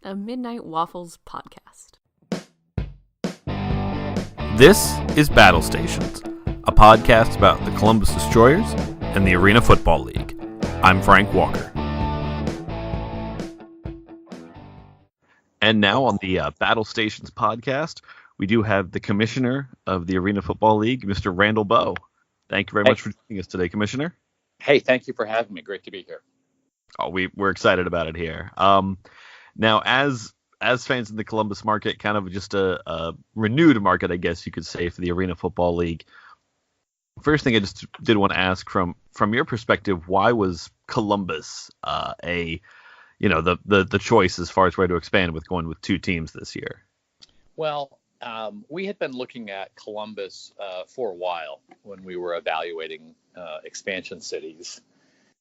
a Midnight Waffles podcast. This is BattleStations, a podcast about the Columbus Destroyers and the Arena Football League. I'm Frank Walker. And now on the BattleStations podcast, we do have the commissioner of the Arena Football League, Mr. Randall Boe. Thank you very much for joining us today, Commissioner. Hey, thank you for having me. Great to be here. Oh, we're excited about it here. Now, as fans in the Columbus market, kind of just a renewed market, I guess you could say, for the Arena Football League. First thing I just did want to ask from your perspective, why was Columbus the choice as far as where to expand with going with two teams this year? Well, we had been looking at Columbus for a while when we were evaluating expansion cities.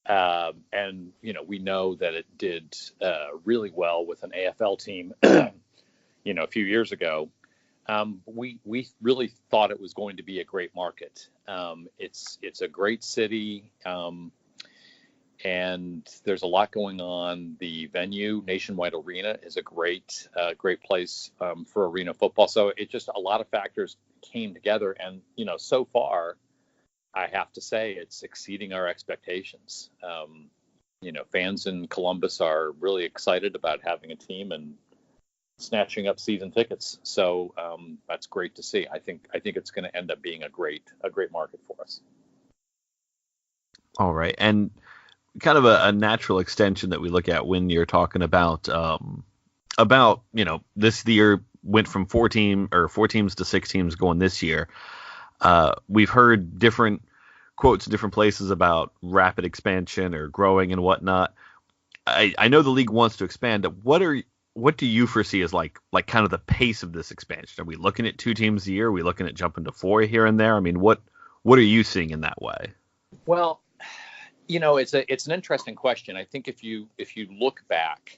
And, we know that it did really well with an AFL team, a few years ago. We really thought it was going to be a great market. It's a great city, and there's a lot going on. The venue, Nationwide Arena, is a great place for arena football. So it just, a lot of factors came together, and so far, I have to say it's exceeding our expectations. Fans in Columbus are really excited about having a team and snatching up season tickets. So that's great to see. I think it's going to end up being a great market for us. All right, and kind of a natural extension that we look at when you're talking about this year went from four teams to six teams going this year. We've heard different quotes in different places about rapid expansion or growing and whatnot. I know the league wants to expand. What do you foresee as like kind of the pace of this expansion? Are we looking at two teams a year? Are we looking at jumping to four here and there? I mean, what are you seeing in that way? Well, it's an interesting question. I think if you look back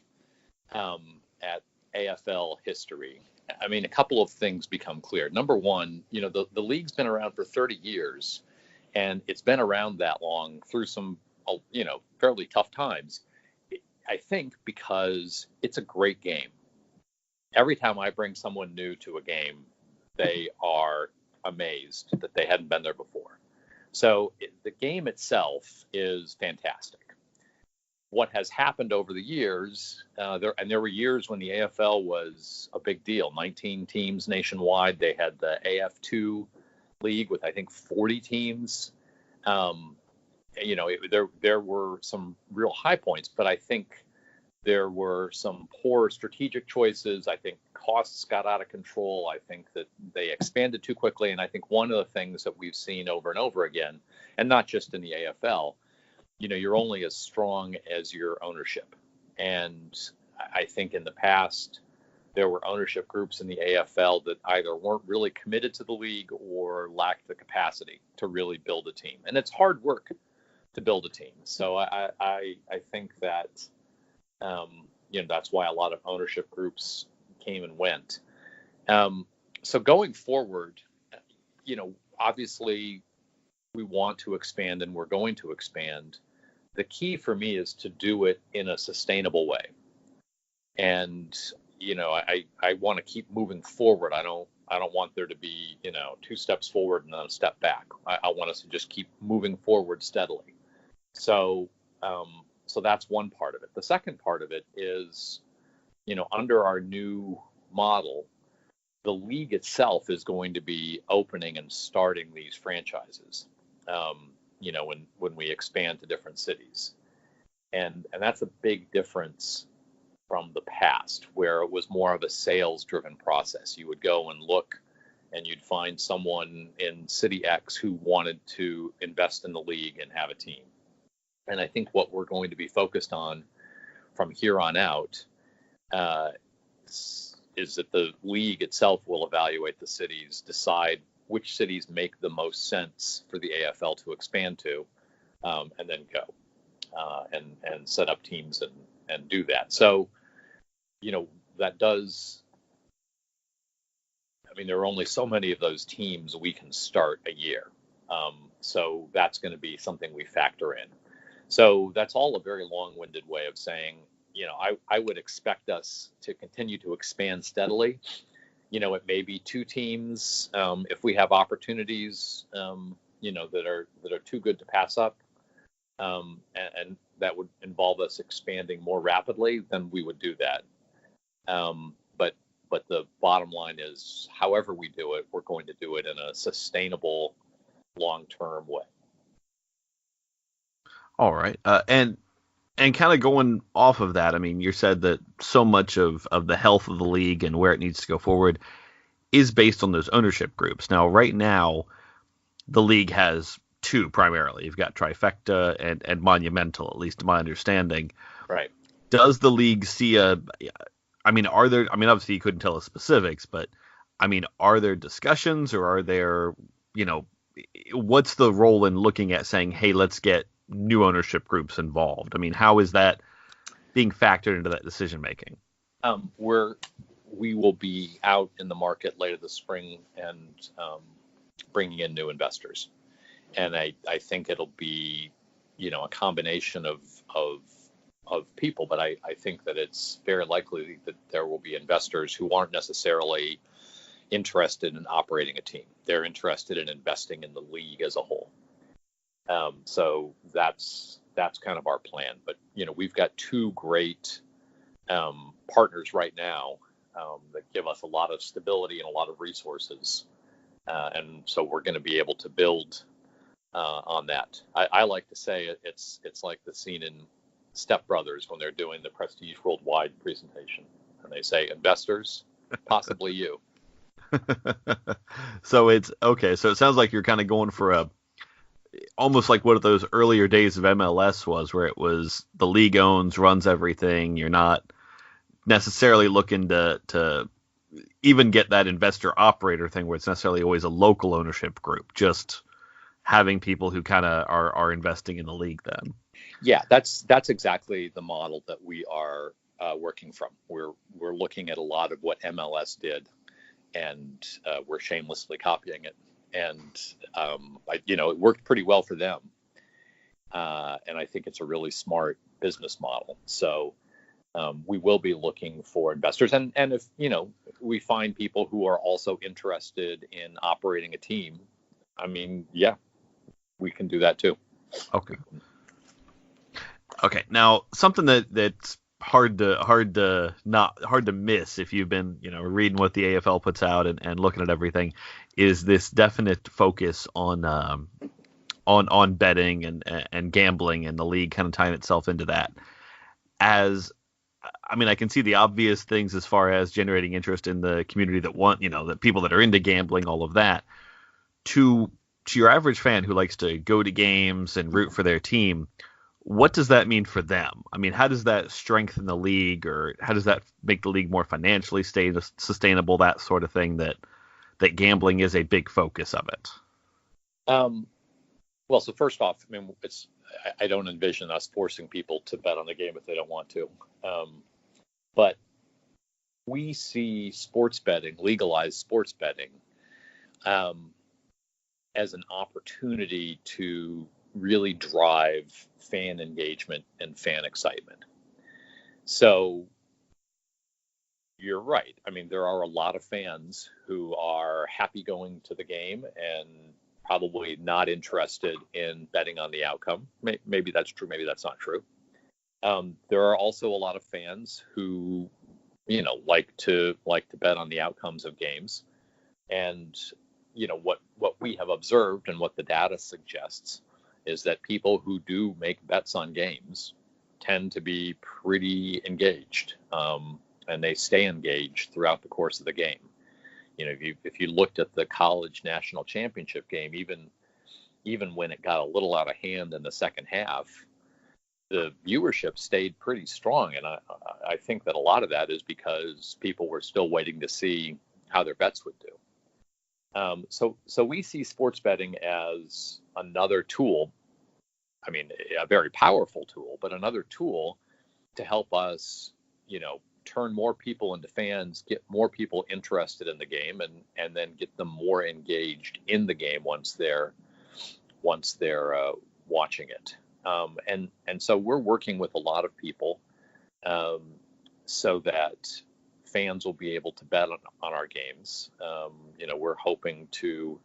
at AFL history, I mean, a couple of things become clear. Number one, the league's been around for 30 years, and it's been around that long through some, fairly tough times. I think because it's a great game. Every time I bring someone new to a game, they are amazed that they hadn't been there before. So the game itself is fantastic. What has happened over the years, there were years when the AFL was a big deal, 19 teams nationwide. They had the AF2 league with, I think, 40 teams. There were some real high points, but I think there were some poor strategic choices. I think costs got out of control. I think that they expanded too quickly. And I think one of the things that we've seen over and over again, and not just in the AFL, you're only as strong as your ownership. And I think in the past, there were ownership groups in the AFL that either weren't really committed to the league or lacked the capacity to really build a team. And it's hard work to build a team. So I think that, that's why a lot of ownership groups came and went. So going forward, obviously we want to expand and we're going to expand. The key for me is to do it in a sustainable way. And, I want to keep moving forward. I don't want there to be, 2 steps forward and then a step back. I want us to just keep moving forward steadily. So that's one part of it. The second part of it is, under our new model, the league itself is going to be opening and starting these franchises, when we expand to different cities. And that's a big difference from the past, where it was more of a sales-driven process. You would go and look, and you'd find someone in City X who wanted to invest in the league and have a team. And I think what we're going to be focused on from here on out is that the league itself will evaluate the cities, decide which cities make the most sense for the AFL to expand to, and then go and set up teams and do that. So, that does, there are only so many of those teams we can start a year. So that's going to be something we factor in. So that's all a very long-winded way of saying, I would expect us to continue to expand steadily. It may be two teams if we have opportunities, that are too good to pass up, and that would involve us expanding more rapidly. Then we would do that. But the bottom line is, however we do it, we're going to do it in a sustainable, long-term way. All right. And kind of going off of that, I mean, you said that so much of the health of the league and where it needs to go forward is based on those ownership groups. Now, right now, the league has two primarily. You've got Trifecta and Monumental, at least to my understanding. Right. Does the league see obviously you couldn't tell us specifics, but I mean, are there discussions or are there, what's the role in looking at saying, hey, let's get new ownership groups involved? I mean, how is that being factored into that decision making? We will be out in the market later this spring and bringing in new investors, and I think it'll be a combination of people, but I think that it's very likely that there will be investors who aren't necessarily interested in operating a team. They're interested in investing in the league as a whole. So that's kind of our plan. But we've got two great partners right now that give us a lot of stability and a lot of resources, and so we're going to be able to build on that. I like to say it's like the scene in Step Brothers when they're doing the Prestige Worldwide presentation, and they say, investors, possibly you. So it's okay. So it sounds like you're kind of going for almost like what those earlier days of MLS was, where it was the league runs everything. You're not necessarily looking to even get that investor operator thing where it's necessarily always a local ownership group, just having people who kind of are investing in the league then. Yeah, that's exactly the model that we are working from. We're looking at a lot of what MLS did, and we're shamelessly copying it. And it worked pretty well for them, and I think it's a really smart business model. So we will be looking for investors, and if we find people who are also interested in operating a team, I mean, yeah, we can do that too. Okay. Now, something that's hard to miss if you've been reading what the AFL puts out and looking at everything is this definite focus on betting and gambling, and the league kind of tying itself into that. I can see the obvious things as far as generating interest in the community that want, the people that are into gambling, all of that. To your average fan who likes to go to games and root for their team, what does that mean for them? I mean, how does that strengthen the league, or how does that make the league more financially sustainable, that sort of thing, that gambling is a big focus of it? Well, so first off, I don't envision us forcing people to bet on the game if they don't want to. But we see sports betting, legalized sports betting, as an opportunity to really drive fan engagement and fan excitement. So you're right. I mean, there are a lot of fans who are happy going to the game and probably not interested in betting on the outcome. Maybe that's true. Maybe that's not true. There are also a lot of fans who, like to bet on the outcomes of games. And, what we have observed and what the data suggests is that people who do make bets on games tend to be pretty engaged, and they stay engaged throughout the course of the game. If you looked at the college national championship game, even when it got a little out of hand in the second half, the viewership stayed pretty strong, and I think that a lot of that is because people were still waiting to see how their bets would do. So we see sports betting as another tool. I mean, a very powerful tool, but another tool to help us, turn more people into fans, get more people interested in the game, and then get them more engaged in the game once they're watching it. And so we're working with a lot of people um, so that fans will be able to bet on our games. We're hoping to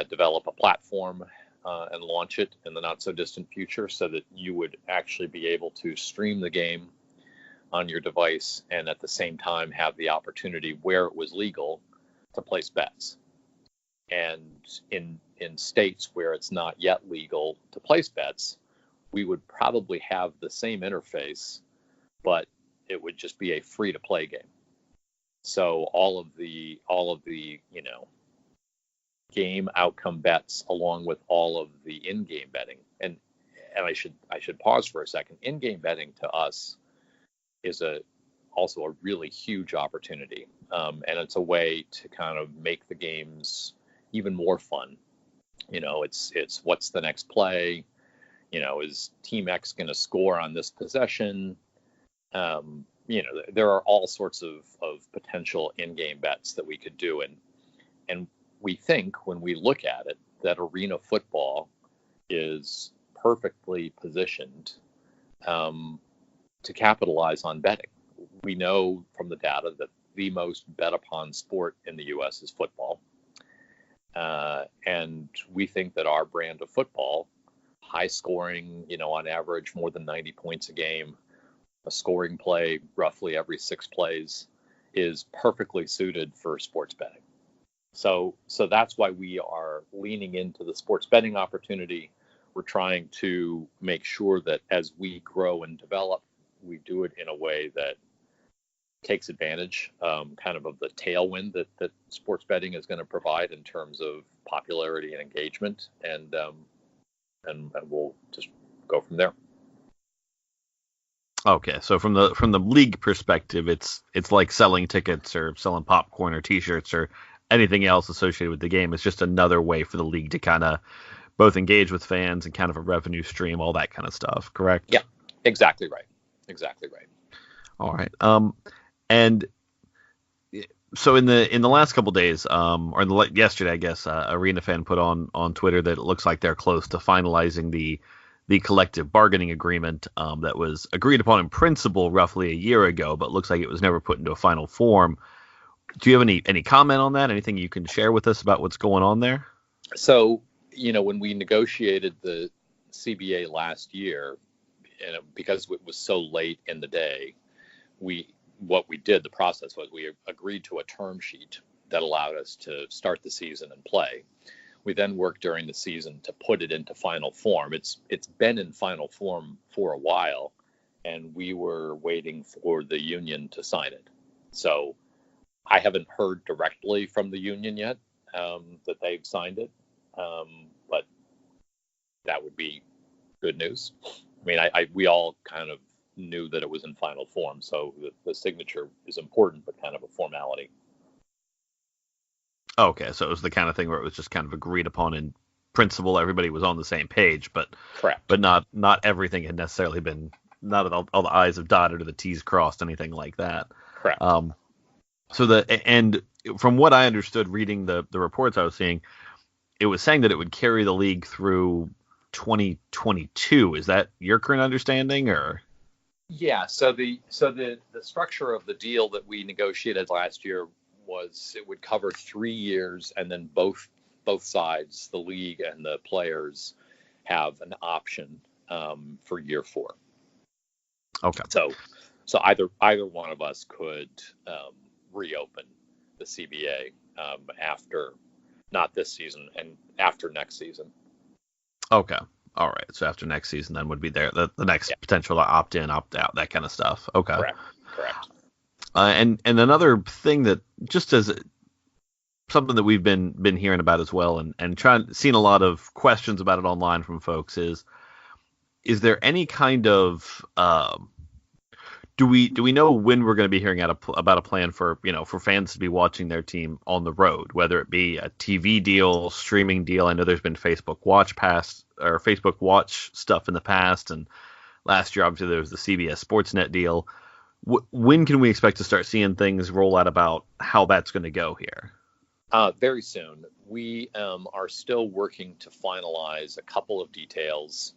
develop a platform and launch it in the not so distant future so that you would actually be able to stream the game on your device and at the same time have the opportunity where it was legal to place bets. And in states where it's not yet legal to place bets, we would probably have the same interface, but it would just be a free to play game. So all of the game outcome bets along with all of the in-game betting, and I should pause for a second. In-game betting to us is also a really huge opportunity, and it's a way to kind of make the games even more fun. It's what's the next play? Is Team X going to score on this possession? There are all sorts of potential in-game bets that we could do, and we think when we look at it that arena football is perfectly positioned to capitalize on betting. We know from the data that the most bet upon sport in the U.S. is football. And we think that our brand of football, high scoring, on average more than 90 points a game, a scoring play roughly every 6 plays, is perfectly suited for sports betting. So that's why we are leaning into the sports betting opportunity. We're trying to make sure that as we grow and develop, we do it in a way that takes advantage kind of the tailwind that sports betting is going to provide in terms of popularity and engagement, and we'll just go from there. Okay, so from the league perspective, it's like selling tickets or selling popcorn or T-shirts or anything else associated with the game. It's just another way for the league to kind of both engage with fans and kind of a revenue stream, all that kind of stuff. Correct? Yeah, exactly right. Exactly right. All right. And so in the last couple of days, or yesterday, I guess, Arena Fan put on Twitter that it looks like they're close to finalizing the collective bargaining agreement that was agreed upon in principle roughly a year ago, but looks like it was never put into a final form. Do you have any comment on that? Anything you can share with us about what's going on there? So, when we negotiated the CBA last year, and because it was so late in the day, the process was we agreed to a term sheet that allowed us to start the season and play. We then worked during the season to put it into final form. It's been in final form for a while, and we were waiting for the union to sign it. So I haven't heard directly from the union yet that they've signed it, but that would be good news. I mean, we all kind of knew that it was in final form, so the signature is important, but kind of a formality. Okay, so it was the kind of thing where it was just kind of agreed upon in principle. Everybody was on the same page, but correct. But not everything had necessarily been, not all the I's have dotted or the T's crossed, anything like that. Correct. And from what I understood reading the reports I was seeing, it was saying that it would carry the league through 2022. Is that your current understanding, or? Yeah. So the structure of the deal that we negotiated last year was it would cover 3 years, and then both sides, the league and the players, have an option for year 4. Okay. So either one of us could reopen the CBA after, not this season, and after next season. Okay. All right. So after next season, then would be the next potential opt in, opt out, that kind of stuff. Okay. Correct. And another thing that just as something that we've been hearing about as well, and seeing a lot of questions about it online from folks is there any kind of do we know when we're going to be hearing about a plan for fans to be watching their team on the road, whether it be a TV deal, streaming deal? I know there's been Facebook Watch stuff in the past, and last year obviously there was the CBS Sportsnet deal. When can we expect to start seeing things roll out about how that's going to go here? Very soon. We are still working to finalize a couple of details.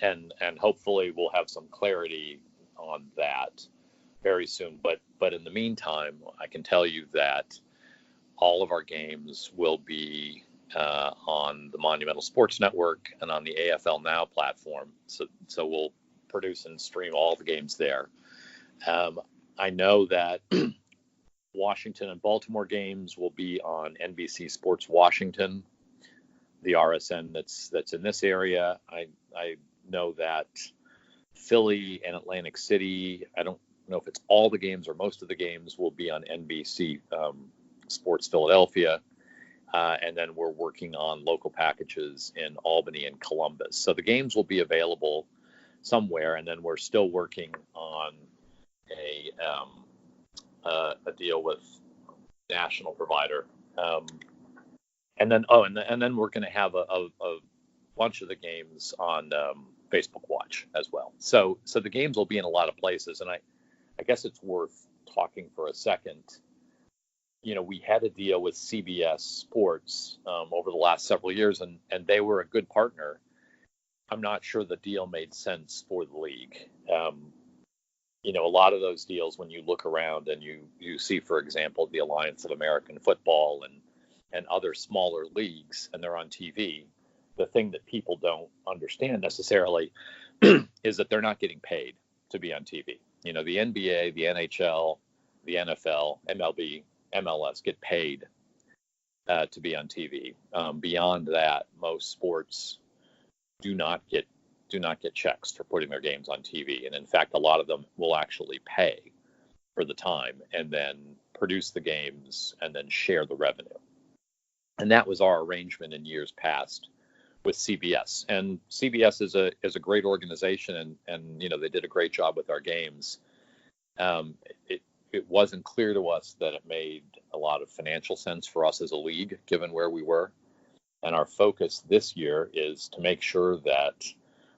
and hopefully we'll have some clarity on that very soon. But in the meantime, I can tell you that all of our games will be on the Monumental Sports Network and on the AFL Now platform. So we'll produce and stream all the games there. I know that Washington and Baltimore games will be on NBC Sports Washington, the RSN that's in this area. I know that Philly and Atlantic City, I don't know if it's all the games or most of the games, will be on NBC Sports Philadelphia. And then we're working on local packages in Albany and Columbus. So the games will be available somewhere, and then we're still working on a deal with national provider. And then we're going to have a bunch of the games on Facebook Watch as well. So the games will be in a lot of places, and I guess it's worth talking for a second. We had a deal with CBS Sports over the last several years, and they were a good partner. I'm not sure the deal made sense for the league. A lot of those deals, when you look around and you see, for example, the Alliance of American Football and other smaller leagues, and they're on TV, the thing that people don't understand necessarily is that they're not getting paid to be on TV. The NBA, the NHL, the NFL, MLB, MLS get paid to be on TV. Beyond that, most sports do not get checks for putting their games on TV, and in fact, a lot of them will actually pay for the time and then produce the games and then share the revenue. And that was our arrangement in years past with CBS. And CBS is a great organization, and they did a great job with our games. It wasn't clear to us that it made a lot of financial sense for us as a league, given where we were. And our focus this year is to make sure that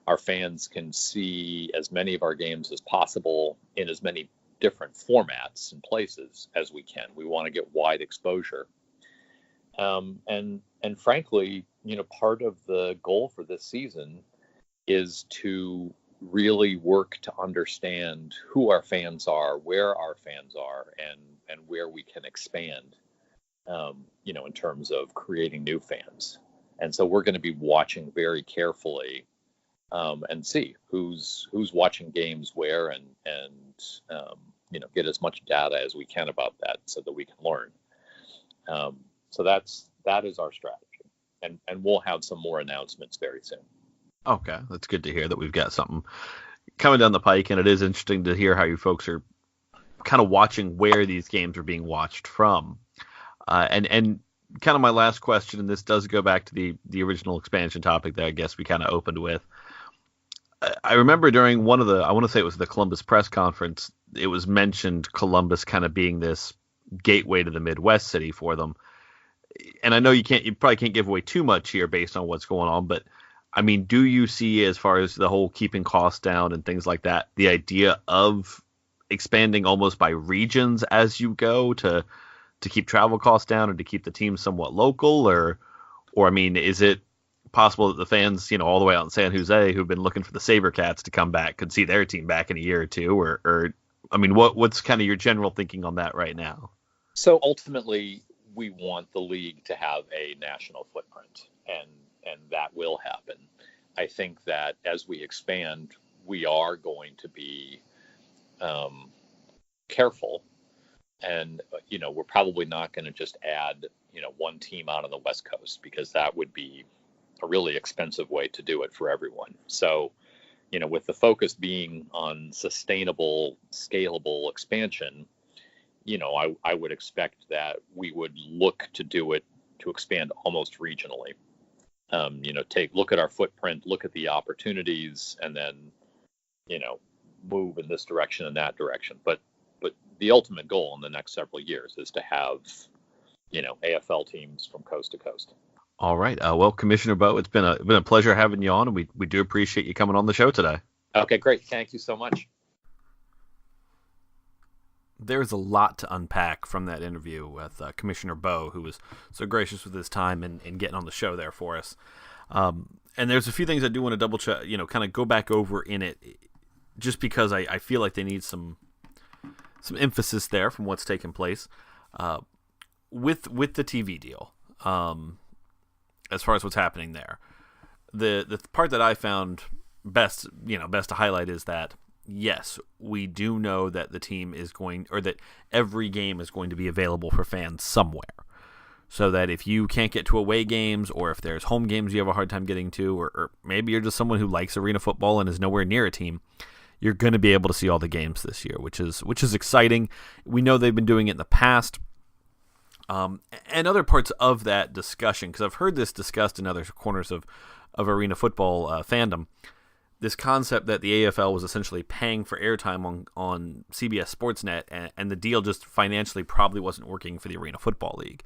our fans can see as many of our games as possible in as many different formats and places as we can. We want to get wide exposure. And frankly, part of the goal for this season is to really work to understand who our fans are, where our fans are, and where we can expand, in terms of creating new fans. And so we're going to be watching very carefully and see who's watching games where, and get as much data as we can about that so that we can learn. So that is our strategy, and we'll have some more announcements very soon. Okay, that's good to hear that we've got something coming down the pike, and it is interesting to hear how you folks are kind of watching where these games are being watched from. And kind of my last question, and this does go back to the original expansion topic that I guess we kind of opened with. I remember during one of I want to say it was the Columbus press conference, it was mentioned Columbus kind of being this gateway to the Midwest city for them. And I know you probably can't give away too much here based on what's going on, but I mean, do you see, as far as the whole keeping costs down and things like that, the idea of expanding almost by regions as you go to keep travel costs down and to keep the team somewhat local, or I mean, is it possible that the fans, all the way out in San Jose who've been looking for the SaberCats to come back could see their team back in a year or two, or I mean, what's kind of your general thinking on that right now? So ultimately, we want the league to have a national footprint, and that will happen. I think that as we expand, we are going to be careful, and we're probably not going to just add one team out on the West Coast, because that would be a really expensive way to do it for everyone. So with the focus being on sustainable, scalable expansion, I would expect that we would look to do it, to expand almost regionally. Look at our footprint, look at the opportunities, and then, move in this direction and that direction. But the ultimate goal in the next several years is to have, AFL teams from coast to coast. All right. Well, Commissioner Boe, it's been a pleasure having you on, and we do appreciate you coming on the show today. Okay, great. Thank you so much. There's a lot to unpack from that interview with Commissioner Boe, who was so gracious with his time and getting on the show there for us. And there's a few things I do want to double check, kind of go back over in it, just because I feel like they need some emphasis there from what's taken place with the TV deal. As far as what's happening there, the part that I found best to highlight is that yes, we do know that the team is that every game is going to be available for fans somewhere. So that if you can't get to away games, or if there's home games you have a hard time getting to, or maybe you're just someone who likes arena football and is nowhere near a team, you're going to be able to see all the games this year, which is exciting. We know they've been doing it in the past. And other parts of that discussion, because I've heard this discussed in other corners of arena football fandom, this concept that the AFL was essentially paying for airtime on CBS Sportsnet, and the deal just financially probably wasn't working for the Arena Football League.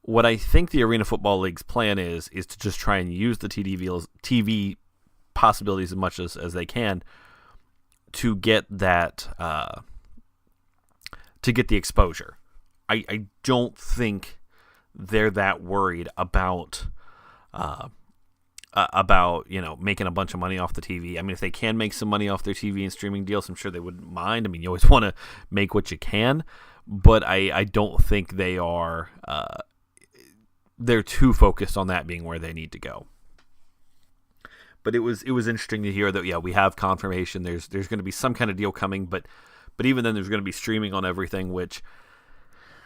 What I think the Arena Football League's plan is to just try and use the TV possibilities as much as they can to get that to get the exposure. I don't think they're that worried about making a bunch of money off the TV. I mean, if they can make some money off their TV and streaming deals, I'm sure they wouldn't mind. I mean, you always want to make what you can, but I don't think they are. They're too focused on that being where they need to go. But it was interesting to hear that we have confirmation. There's going to be some kind of deal coming, but even then there's going to be streaming on everything. Which,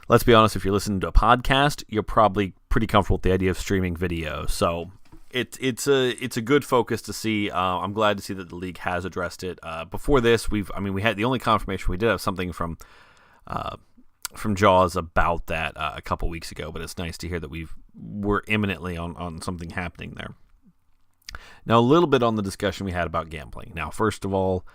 let's be honest, if you're listening to a podcast, you're probably pretty comfortable with the idea of streaming video. So it's a good focus to see. I'm glad to see that the league has addressed it. Before this, we had the only confirmation. We did have something from Jaws about that a couple weeks ago, but it's nice to hear that we're imminently on something happening there. Now, a little bit on the discussion we had about gambling. Now, first of all,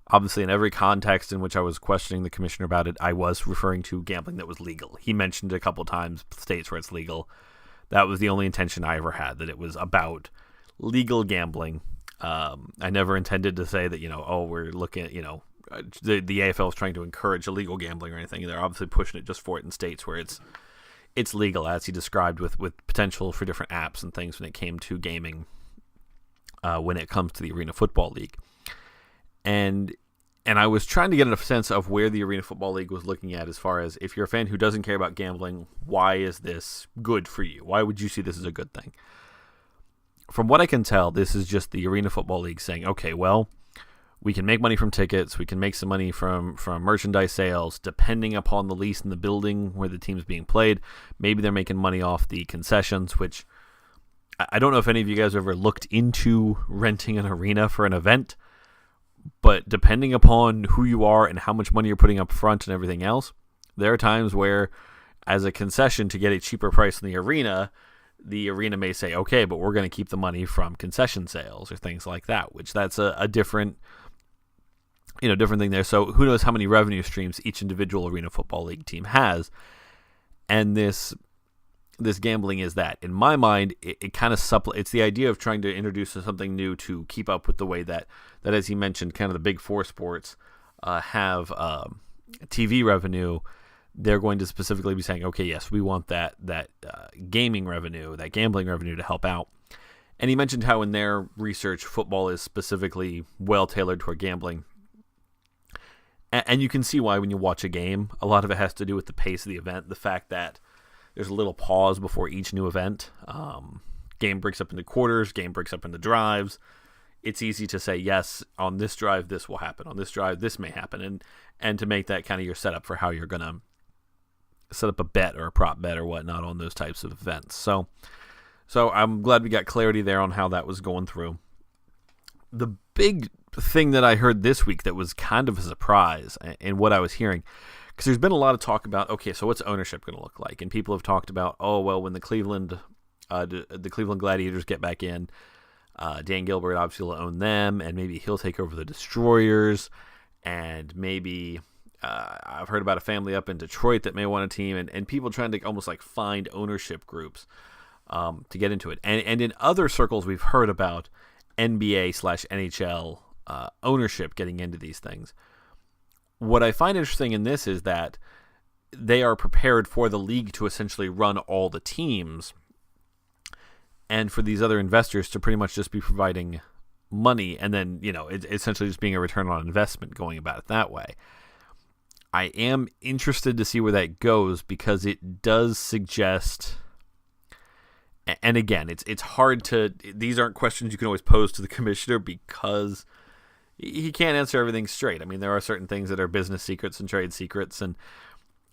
obviously in every context in which I was questioning the commissioner about it, I was referring to gambling that was legal. He mentioned a couple times states where it's legal. That was the only intention I ever had, that it was about legal gambling. I never intended to say that, we're looking at, the AFL is trying to encourage illegal gambling or anything. They're obviously pushing it just for it in states where it's legal, as he described, with potential for different apps and things when it came to gaming, when it comes to the Arena Football League. And I was trying to get a sense of where the Arena Football League was looking at as far as, if you're a fan who doesn't care about gambling, why is this good for you? Why would you see this as a good thing? From what I can tell, this is just the Arena Football League saying, okay, well, we can make money from tickets, we can make some money from merchandise sales, depending upon the lease in the building where the team's being played. Maybe they're making money off the concessions, which I don't know if any of you guys have ever looked into renting an arena for an event, but depending upon who you are and how much money you're putting up front and everything else, there are times where, as a concession to get a cheaper price in the arena may say, okay, but we're going to keep the money from concession sales or things like that, which that's a different thing there. So who knows how many revenue streams each individual Arena Football League team has. And this gambling is that. In my mind, it kind of it's the idea of trying to introduce something new to keep up with the way that as he mentioned, kind of the big four sports have TV revenue. They're going to specifically be saying, okay, yes, we want that gaming revenue, that gambling revenue to help out. And he mentioned how in their research, football is specifically well tailored toward gambling. And you can see why when you watch a game. A lot of it has to do with the pace of the event, the fact that there's a little pause before each new event. Game breaks up into quarters, game breaks up into drives. It's easy to say, yes, on this drive, this will happen. On this drive, this may happen. And to make that kind of your setup for how you're going to set up a bet or a prop bet or whatnot on those types of events. So I'm glad we got clarity there on how that was going through. The big thing that I heard this week that was kind of a surprise in what I was hearing, because there's been a lot of talk about, okay, so what's ownership going to look like? And people have talked about, oh, well, when the Cleveland Gladiators get back in, Dan Gilbert obviously will own them, and maybe he'll take over the Destroyers, and maybe I've heard about a family up in Detroit that may want a team, and people trying to almost like find ownership groups to get into it. And in other circles, we've heard about NBA/NHL ownership getting into these things. What I find interesting in this is that they are prepared for the league to essentially run all the teams. and for these other investors to pretty much just be providing money, and then, it essentially just being a return on investment going about it that way. I am interested to see where that goes, because it does suggest, and again, it's hard to, these aren't questions you can always pose to the commissioner, because he can't answer everything straight. I mean, there are certain things that are business secrets and trade secrets, and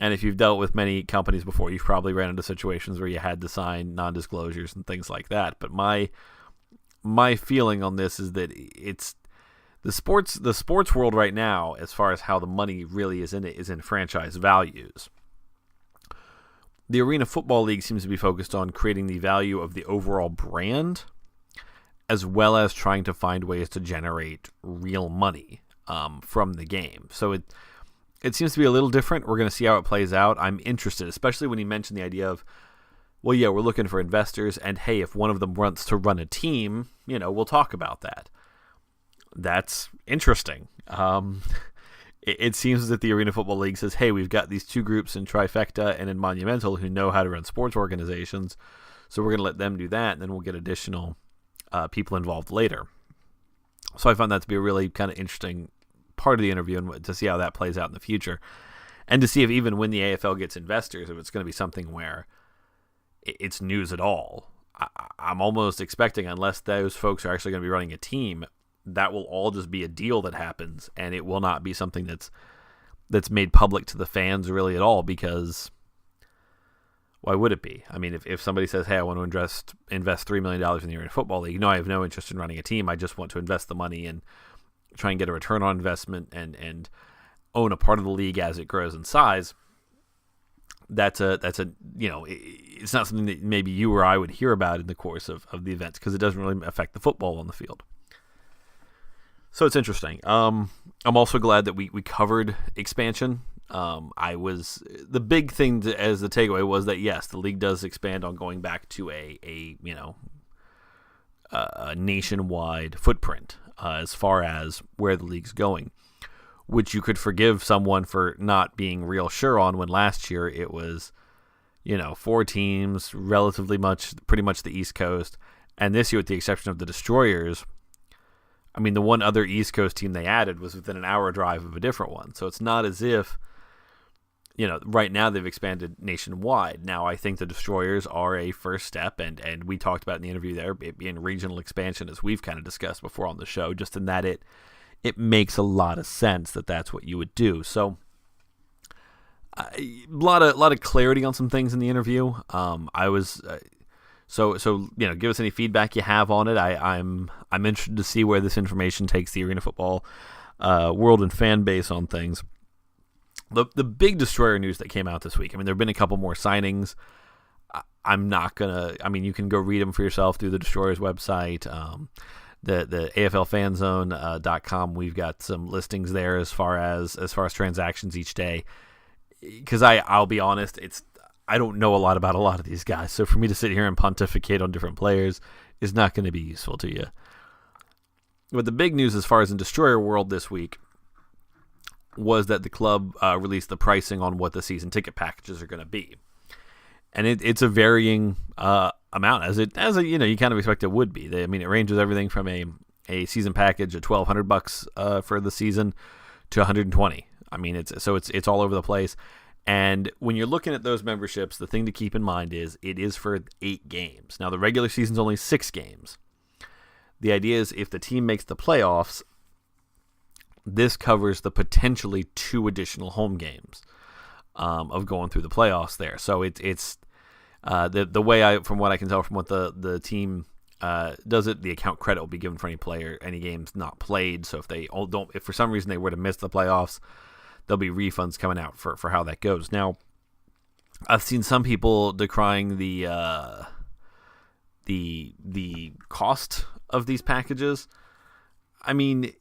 if you've dealt with many companies before, you've probably ran into situations where you had to sign non-disclosures and things like that. But my feeling on this is that it's the sports world right now, as far as how the money really is in it, is in franchise values. The Arena Football League seems to be focused on creating the value of the overall brand, as well as trying to find ways to generate real money from the game. So it seems to be a little different. We're going to see how it plays out. I'm interested, especially when you mentioned the idea of, well, yeah, we're looking for investors, and hey, if one of them wants to run a team, we'll talk about that. That's interesting. It seems that the Arena Football League says, hey, we've got these two groups in Trifecta and in Monumental who know how to run sports organizations, so we're going to let them do that, and then we'll get additional people involved later. So I found that to be a really kind of interesting part of the interview, and to see how that plays out in the future, and to see if even when the AFL gets investors, if it's going to be something where it's news at all. I'm almost expecting, unless those folks are actually going to be running a team, that will all just be a deal that happens, and it will not be something that's made public to the fans really at all, because why would it be? I mean, if somebody says, hey, I want to invest $3 million in the Arena Football League, I have no interest in running a team. I just want to invest the money and try and get a return on investment and own a part of the league as it grows in size. That's a it's not something that maybe you or I would hear about in the course of the events, because it doesn't really affect the football on the field. So it's interesting. I'm also glad that we covered expansion. The big thing as the takeaway was that, yes, the league does expand on going back to a nationwide footprint as far as where the league's going, which you could forgive someone for not being real sure on, when last year it was, 4 teams, pretty much the East Coast, and this year, with the exception of the Destroyers, I mean, the one other East Coast team they added was within an hour drive of a different one. So it's not as if, right now they've expanded nationwide. Now, I think the Destroyers are a first step, and we talked about in the interview there, it being regional expansion, as we've kind of discussed before on the show, just in that it makes a lot of sense that that's what you would do. So a lot of clarity on some things in the interview. So give us any feedback you have on it. I'm interested to see where this information takes the Arena Football world and fan base on things. The big Destroyer news that came out this week, I mean, there have been a couple more signings. You can go read them for yourself through the Destroyers website. The AFLFanzone.com, we've got some listings there as far as transactions each day. Because I'll be honest, I don't know a lot about a lot of these guys, so for me to sit here and pontificate on different players is not going to be useful to you. But the big news as far as in Destroyer world this week was that the club released the pricing on what the season ticket packages are going to be, and it's a varying amount, as you kind of expect it would be. It ranges everything from a season package of $1,200 for the season to $120. I mean, it's all over the place. And when you're looking at those memberships, the thing to keep in mind is it is for 8 games. Now, the regular season's only 6 games. The idea is if the team makes the playoffs, this covers the potentially 2 additional home games of going through the playoffs there. So it's the way from what I can tell from what the team does it, the account credit will be given for any games not played. So if for some reason they were to miss the playoffs, there'll be refunds coming out for how that goes. Now, I've seen some people decrying the cost of these packages. I mean,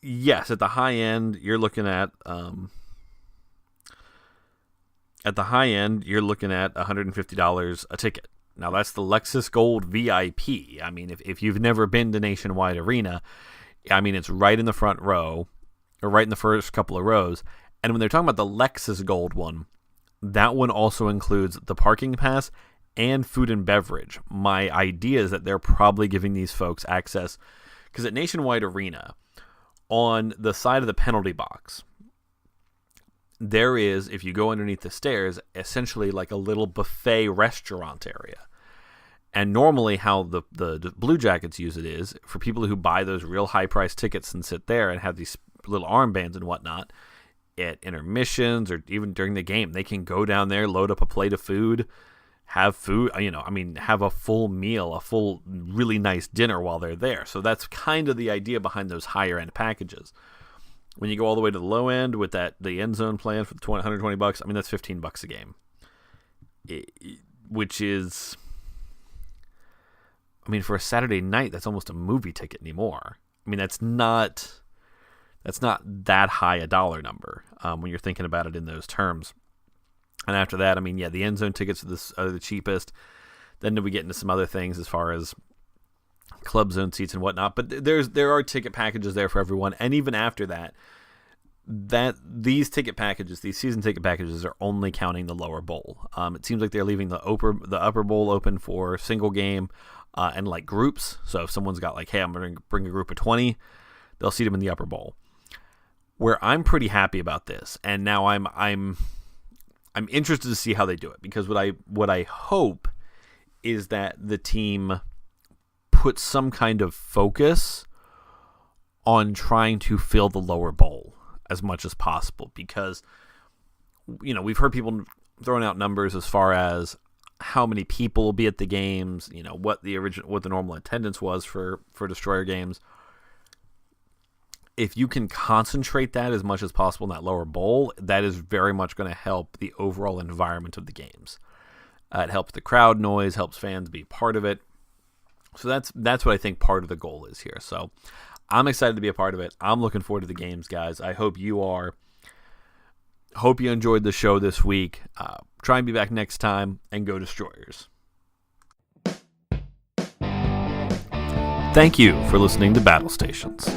yes, at the high end, you're looking at $150 a ticket. Now, that's the Lexus Gold VIP. I mean, if you've never been to Nationwide Arena, I mean, it's right in the front row, or right in the first couple of rows. And when they're talking about the Lexus Gold one, that one also includes the parking pass and food and beverage. My idea is that they're probably giving these folks access, because at Nationwide Arena, on the side of the penalty box, there is, if you go underneath the stairs, essentially like a little buffet restaurant area. And normally how the Blue Jackets use it is, for people who buy those real high-priced tickets and sit there and have these little armbands and whatnot, at intermissions or even during the game, they can go down there, load up a plate of food, have food, have a full meal, a full really nice dinner while they're there. So that's kind of the idea behind those higher-end packages. When you go all the way to the low end with the end zone plan for the $120, that's $15 a game, which is, for a Saturday night, that's almost a movie ticket anymore. That's not that high a dollar number when you're thinking about it in those terms. And after that, the end zone tickets are the cheapest. Then we get into some other things as far as club zone seats and whatnot. But there are ticket packages there for everyone. And even after that these ticket packages, these season ticket packages, are only counting the lower bowl. It seems like they're leaving the upper bowl open for single game and like groups. So if someone's got like, hey, I'm going to bring a group of 20, they'll seat them in the upper bowl. Where I'm pretty happy about this, and now I'm interested to see how they do it, because what I hope is that the team puts some kind of focus on trying to fill the lower bowl as much as possible, because we've heard people throwing out numbers as far as how many people will be at the games, what the normal attendance was for Destroyer games. If you can concentrate that as much as possible in that lower bowl, that is very much going to help the overall environment of the games. It helps the crowd noise, helps fans be part of it. So that's what I think part of the goal is here. So I'm excited to be a part of it. I'm looking forward to the games, guys. I hope you are. Hope you enjoyed the show this week. Try and be back next time, and go Destroyers. Thank you for listening to Battle Stations.